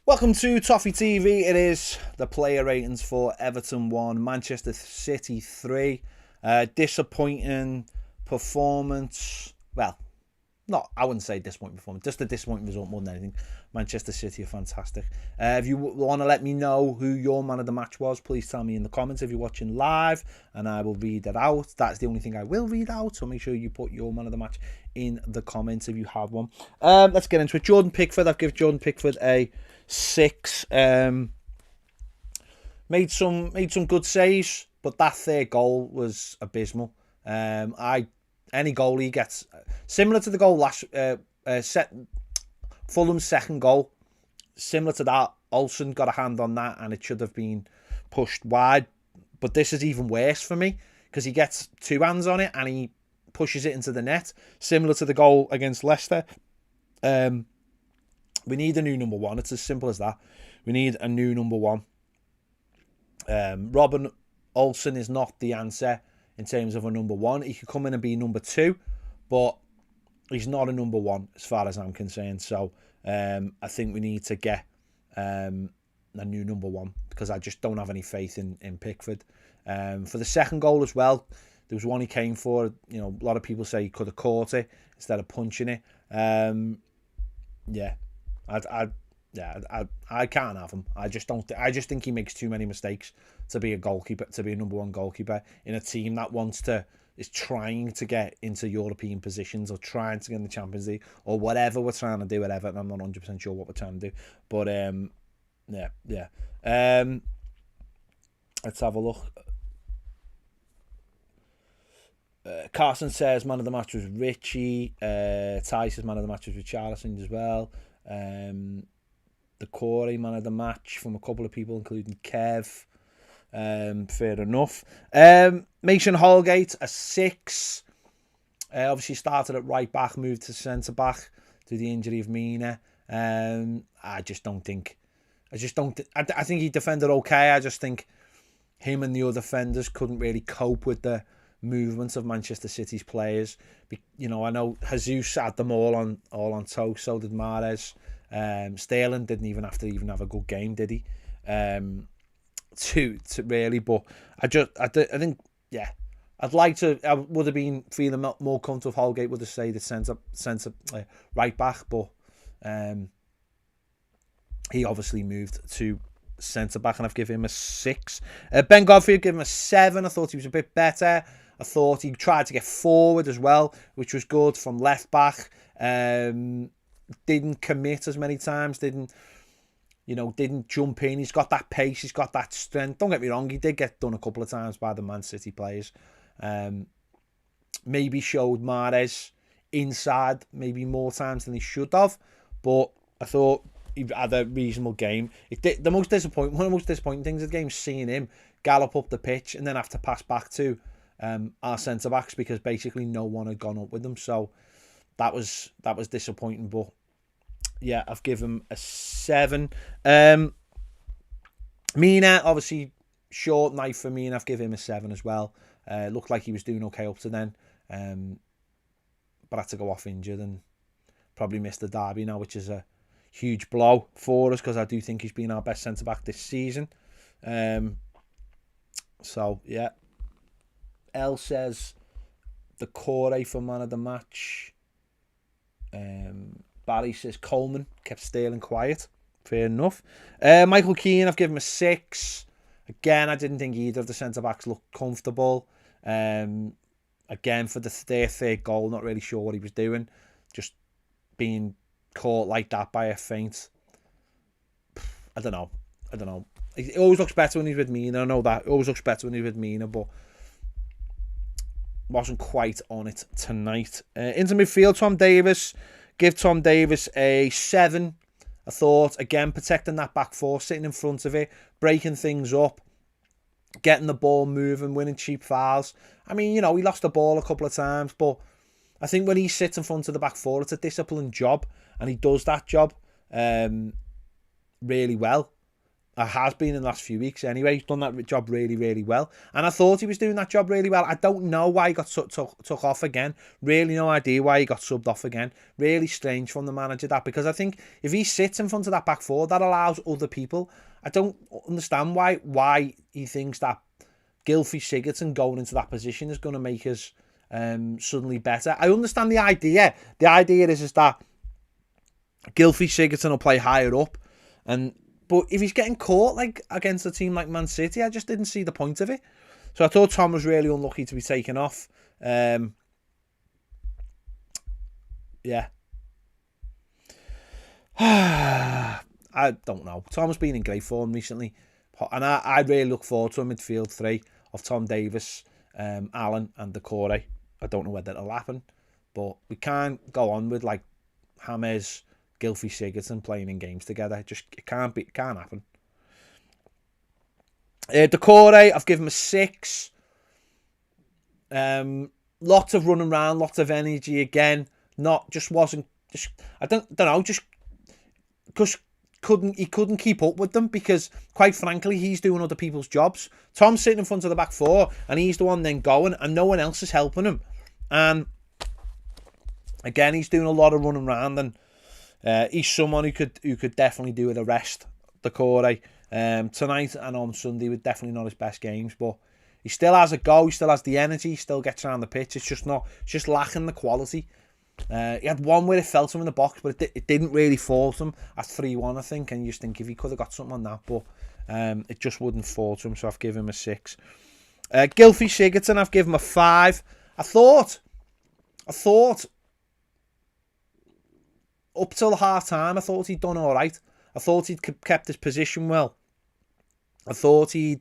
Welcome to Toffee TV. It is the player ratings for Everton 1, Manchester City 3. Disappointing performance. Well, I wouldn't say disappointing performance, just a disappointing result more than anything. Manchester City are fantastic. If you want to let me know who your man of the match was, please tell me in the comments if you're watching live, and I will read it out. That's the only thing I will read out, so make sure you put your man of the match in the comments if you have one. Let's get into it. Jordan Pickford, I've given Jordan Pickford a 6. Made some good saves, but that third goal was abysmal. Any goal he gets, similar to the goal Fulham's second goal, similar to that, Olsen got a hand on that and it should have been pushed wide. But this is even worse for me because he gets two hands on it and he pushes it into the net, similar to the goal against Leicester. We need a new number one. It's as simple as that. We need a new number one. Robin Olsen is not the answer in terms of a number one. He could come in and be number 2, but he's not a number 1 as far as I'm concerned. So I think we need to get a new number 1 because I just don't have any faith in Pickford. For the second goal as well, there was one he came for. You know, a lot of people say he could have caught it instead of punching it. I can't have him. I just think he makes too many mistakes to be a goalkeeper, to be a number 1 goalkeeper in a team that is trying to get into European positions or trying to get in the Champions League or whatever we're trying to do at Everton. I'm not 100% sure what we're trying to do, but let's have a look. Carson says man of the match was Richie. Ty says man of the match was Richarlison as well. The Corey man of the match from a couple of people, including Kev. Fair enough. Mason Holgate, a 6. Obviously started at right back, moved to centre back due to the injury of Mina. I think he defended okay. I just think him and the other defenders couldn't really cope with the movements of Manchester City's players. You know, I know Jesus had them all on toast. So did Mahrez. Sterling didn't even have a good game, did he? To really, but I think I would have been feeling more comfortable if Holgate would have stayed at centre right back, but he obviously moved to centre back, and I've given him a 6. Ben Godfrey, I've given him a 7. I thought he was a bit better. I thought he tried to get forward as well, which was good from left back. Didn't commit as many times. Didn't jump in. He's got that pace. He's got that strength. Don't get me wrong. He did get done a couple of times by the Man City players. Maybe showed Mahrez inside maybe more times than he should have. But I thought he had a reasonable game. One of the most disappointing things of the game is seeing him gallop up the pitch and then have to pass back to our centre backs because basically no one had gone up with them. So that was disappointing. But yeah, I've given him a 7. Mina, obviously, short night for me, and I've given him a 7 as well. Looked like he was doing okay up to then, but had to go off injured and probably missed the derby now, which is a huge blow for us because I do think he's been our best centre-back this season. So, yeah. El says the Corey for man of the match. Barry says Coleman kept Sterling quiet. Fair enough. Michael Keane, I've given him a 6. Again, I didn't think either of the centre-backs looked comfortable. Again, for their third goal, not really sure what he was doing. Just being caught like that by a feint. I don't know. It always looks better when he's with Mina. I know that. It always looks better when he's with Mina, but wasn't quite on it tonight. Into midfield, Tom Davis. Give Tom Davis a 7. I thought, again, protecting that back four, sitting in front of it, breaking things up, getting the ball moving, winning cheap fouls. I mean, he lost the ball a couple of times, but I think when he sits in front of the back four, it's a disciplined job, and he does that job really well. Has been in the last few weeks anyway. He's done that job really, really well. And I thought he was doing that job really well. I don't know why he got took off again. Really no idea why he got subbed off again. Really strange from the manager, that, because I think if he sits in front of that back four, that allows other people. I don't understand why he thinks that Gylfi Sigurdsson going into that position is going to make us suddenly better. I understand the idea. The idea is that Gylfi Sigurdsson will play higher up, but if he's getting caught like against a team like Man City, I just didn't see the point of it. So I thought Tom was really unlucky to be taken off. Yeah. I don't know. Tom's been in great form recently. And I really look forward to a midfield three of Tom Davies, Allen and Decore. I don't know whether it'll happen. But we can't go on with like James, Gylfi Sigurdsson playing in games together. It can't happen. Decore, I've given him a 6. Lots of running around, lots of energy again. I don't know, just because he couldn't keep up with them, because quite frankly he's doing other people's jobs. Tom's sitting in front of the back four and he's the one then going, and no one else is helping him. And again, he's doing a lot of running around, and he's someone who could definitely do with a rest. Decore tonight and on Sunday were definitely not his best games, but he still has a go, he still has the energy, he still gets around the pitch. It's just lacking the quality. He had one where it felt him in the box, but it didn't really fall to him at 3-1, I think, and you just think if he could have got something on that, but it just wouldn't fall to him, so I've given him a 6. Gylfi Sigurdsson, I've given him a 5. I thought up till half time, I thought he'd done all right. I thought he'd kept his position well. I thought he'd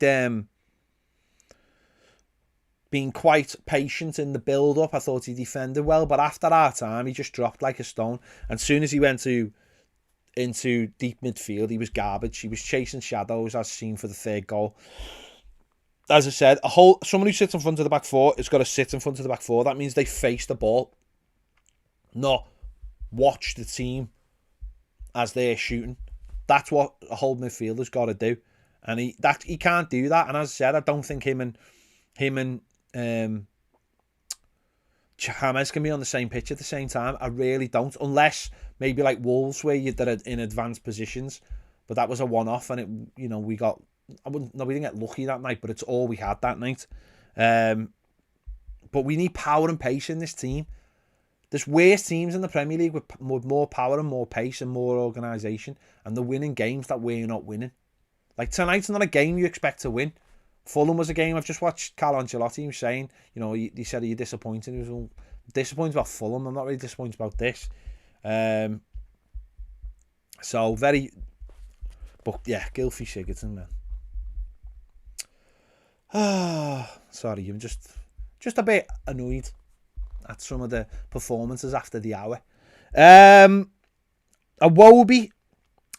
been quite patient in the build-up. I thought he defended well, but after half time, he just dropped like a stone. And as soon as he went into deep midfield, he was garbage. He was chasing shadows, as seen for the 3rd goal. As I said, someone who sits in front of the back four has got to sit in front of the back four. That means they face the ball, not watch the team as they're shooting. That's what a whole midfielder's got to do, and he can't do that. And as I said, I don't think him and James can be on the same pitch at the same time. I really don't, unless maybe like Wolves, where they're in advanced positions. But that was a one-off, and we didn't get lucky that night, but it's all we had that night. But we need power and pace in this team. There's worse teams in the Premier League with more power and more pace and more organisation, and they're winning games that we're not winning. Like tonight's not a game you expect to win. Fulham was a game. I've just watched Carlo Ancelotti. He was saying, he said, "Are you disappointed?" He was disappointed about Fulham. I'm not really disappointed about this. So very, but yeah, Gylfi Sigurdsson, man. Sorry, I'm just a bit annoyed at some of the performances after the hour. Iwobi,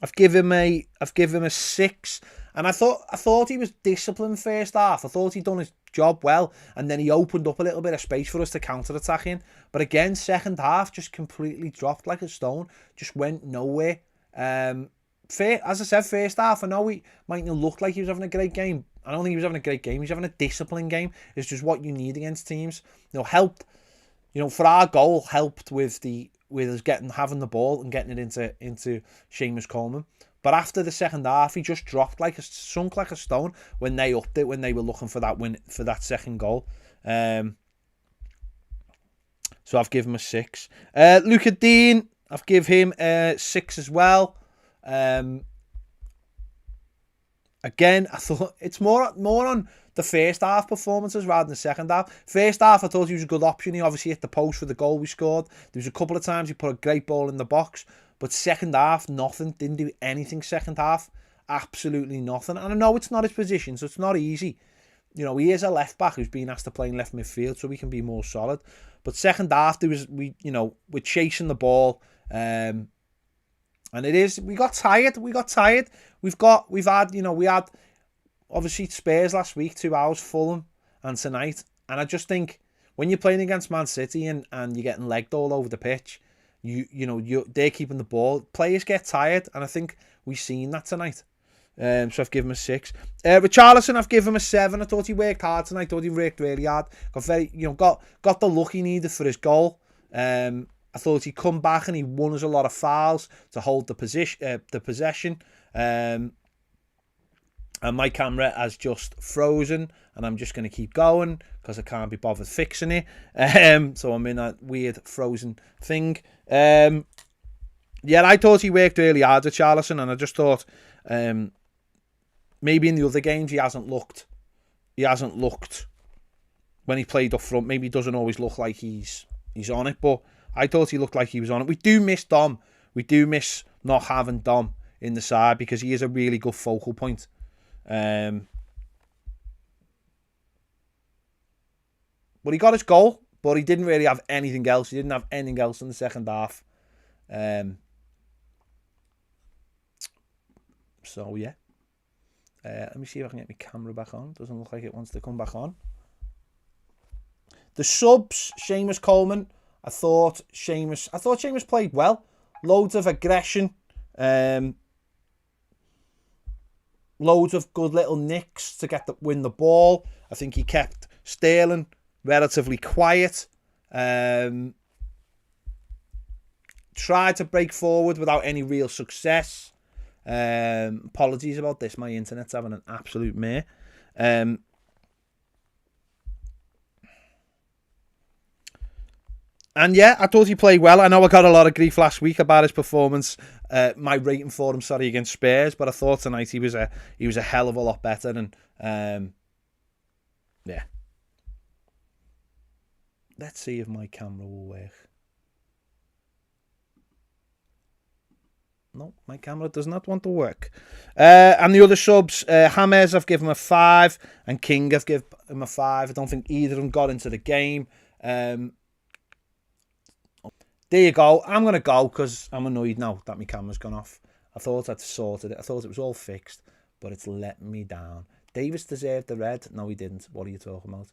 I've given him a 6, and I thought he was disciplined first half. I thought he'd done his job well, and then he opened up a little bit of space for us to counter-attack in. But again, second half just completely dropped like a stone, just went nowhere. As I said, first half, I know he might not look like he was having a great game. I don't think he was having a great game. He's having a disciplined game. It's just what you need against teams. Helped. For our goal, helped with us having the ball and getting it into Seamus Coleman. But after the second half, he just sunk like a stone when they upped it, when they were looking for that win, for that second goal. So I've given him a 6. Luca Dean, I've given him a 6 as well. Again, I thought it's more on the first half performances rather than the second half. First half, I thought he was a good option. He obviously hit the post for the goal we scored. There was a couple of times he put a great ball in the box. But second half, nothing. Didn't do anything second half. Absolutely nothing. And I know it's not his position, so it's not easy. He is a left back who's been asked to play in left midfield, so we can be more solid. But second half, we're chasing the ball. And we got tired. We had obviously Spurs last week, 2 hours, Fulham, and tonight. And I just think when you're playing against Man City and you're getting legged all over the pitch, they're keeping the ball. Players get tired, and I think we've seen that tonight. So I've given him a 6. Richarlison, I've given him a 7. I thought he worked hard tonight. I thought he worked really hard. Got the look he needed for his goal. I thought he'd come back and he won us a lot of fouls to hold the possession. And my camera has just frozen, and I'm just going to keep going because I can't be bothered fixing it. So I'm in that weird frozen thing. I thought he worked really hard at Richarlison, and I just thought maybe in the other games he hasn't looked when he played up front. Maybe he doesn't always look like he's on it, but I thought he looked like he was on it. We do miss Dom. We do miss not having Dom in the side because he is a really good focal point. But he got his goal, but he didn't really have anything else. He didn't have anything else in the second half. So yeah. Let me see if I can get my camera back on. Doesn't look like it wants to come back on. The subs, Seamus Coleman. I thought Seamus played well. Loads of aggression. Loads of good little nicks to win the ball. I think he kept Sterling relatively quiet. Tried to break forward without any real success. Apologies about this. My internet's having an absolute mare. And yeah, I thought he played well. I know I got a lot of grief last week about his performance, my rating for him, against Spurs, but I thought tonight he was a hell of a lot better. And yeah, let's see if my camera will work. No, my camera does not want to work. And the other subs, James, I've given him a 5, and King, I've given him a 5. I don't think either of them got into the game. There you go. I'm going to go because I'm annoyed now that my camera's gone off. I thought I'd sorted it. I thought it was all fixed, but it's let me down. Davis deserved the red. No, he didn't. What are you talking about?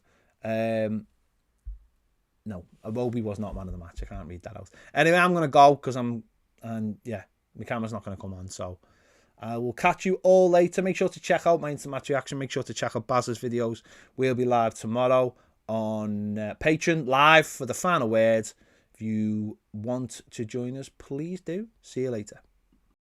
No, Iwobi was not man of the match. I can't read that out. Anyway, I'm going to go because my camera's not going to come on. So I will catch you all later. Make sure to check out my instant match reaction. Make sure to check out Baz's videos. We'll be live tomorrow on Patreon, live for the final words. If you want to join us, please do. See you later.